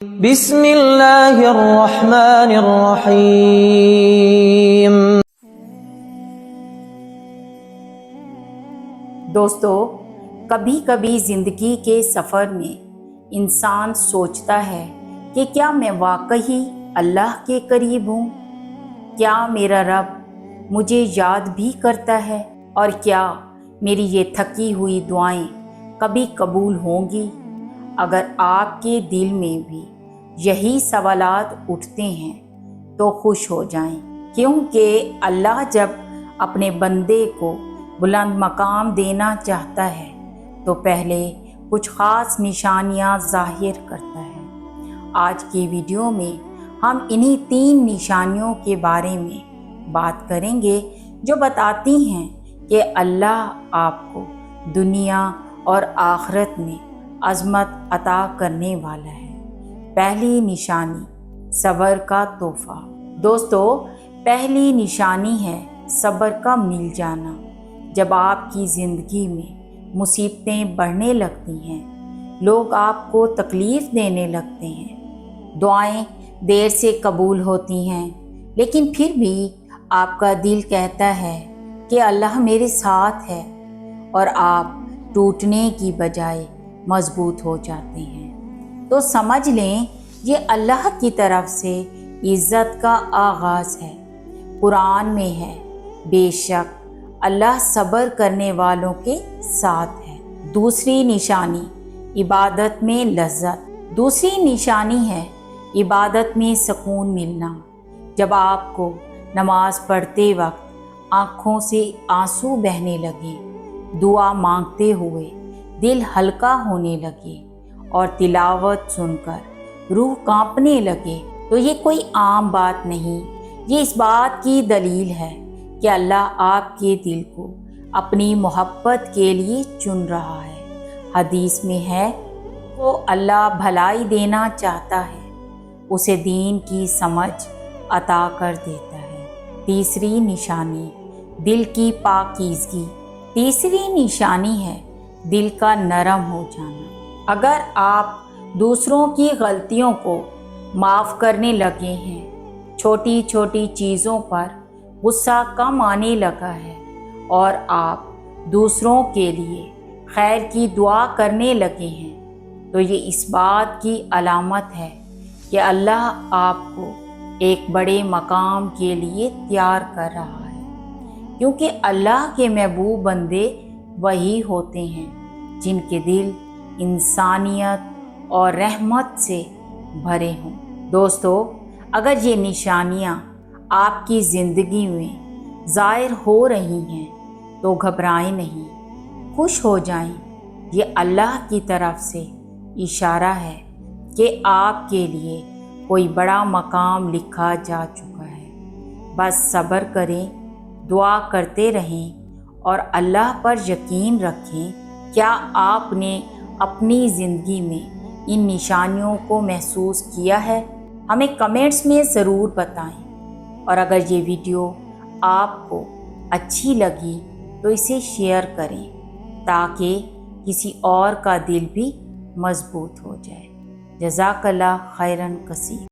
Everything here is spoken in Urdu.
بسم اللہ الرحمن الرحیم۔ دوستو، کبھی کبھی زندگی کے سفر میں انسان سوچتا ہے کہ کیا میں واقعی اللہ کے قریب ہوں؟ کیا میرا رب مجھے یاد بھی کرتا ہے؟ اور کیا میری یہ تھکی ہوئی دعائیں کبھی قبول ہوں گی؟ اگر آپ کے دل میں بھی یہی سوالات اٹھتے ہیں تو خوش ہو جائیں، کیونکہ اللہ جب اپنے بندے کو بلند مقام دینا چاہتا ہے تو پہلے کچھ خاص نشانیاں ظاہر کرتا ہے۔ آج کی ویڈیو میں ہم انہی 3 نشانیوں کے بارے میں بات کریں گے جو بتاتی ہیں کہ اللہ آپ کو دنیا اور آخرت میں عظمت عطا کرنے والا ہے۔ پہلی نشانی، صبر کا تحفہ۔ دوستو، پہلی نشانی ہے صبر کا مل جانا۔ جب آپ کی زندگی میں مصیبتیں بڑھنے لگتی ہیں، لوگ آپ کو تکلیف دینے لگتے ہیں، دعائیں دیر سے قبول ہوتی ہیں، لیکن پھر بھی آپ کا دل کہتا ہے کہ اللہ میرے ساتھ ہے، اور آپ ٹوٹنے کی بجائے مضبوط ہو جاتے ہیں، تو سمجھ لیں یہ اللہ کی طرف سے عزت کا آغاز ہے۔ قرآن میں ہے، بے شک اللہ صبر کرنے والوں کے ساتھ ہے۔ دوسری نشانی، عبادت میں لذت۔ دوسری نشانی ہے عبادت میں سکون ملنا۔ جب آپ کو نماز پڑھتے وقت آنکھوں سے آنسو بہنے لگے، دعا مانگتے ہوئے دل ہلکا ہونے لگے، اور تلاوت سن کر روح کانپنے لگے، تو یہ کوئی عام بات نہیں، یہ اس بات کی دلیل ہے کہ اللہ آپ کے دل کو اپنی محبت کے لیے چن رہا ہے۔ حدیث میں ہے، وہ اللہ بھلائی دینا چاہتا ہے، اسے دین کی سمجھ عطا کر دیتا ہے۔ تیسری نشانی، دل کی پاکیزگی۔ تیسری نشانی ہے دل کا نرم ہو جانا۔ اگر آپ دوسروں کی غلطیوں کو معاف کرنے لگے ہیں، چھوٹی چھوٹی چیزوں پر غصہ کم آنے لگا ہے، اور آپ دوسروں کے لیے خیر کی دعا کرنے لگے ہیں، تو یہ اس بات کی علامت ہے کہ اللہ آپ کو ایک بڑے مقام کے لیے تیار کر رہا ہے، کیونکہ اللہ کے محبوب بندے وہی ہوتے ہیں جن کے دل انسانیت اور رحمت سے بھرے ہوں۔ دوستو، اگر یہ نشانیاں آپ کی زندگی میں ظاہر ہو رہی ہیں تو گھبرائیں نہیں، خوش ہو جائیں، یہ اللہ کی طرف سے اشارہ ہے کہ آپ کے لیے کوئی بڑا مقام لکھا جا چکا ہے۔ بس صبر کریں، دعا کرتے رہیں، اور اللہ پر یقین رکھیں۔ کیا آپ نے اپنی زندگی میں ان نشانیوں کو محسوس کیا ہے؟ ہمیں کمنٹس میں ضرور بتائیں، اور اگر یہ ویڈیو آپ کو اچھی لگی تو اسے شیئر کریں تاکہ کسی اور کا دل بھی مضبوط ہو جائے۔ جزاک اللہ خیراً کثیر۔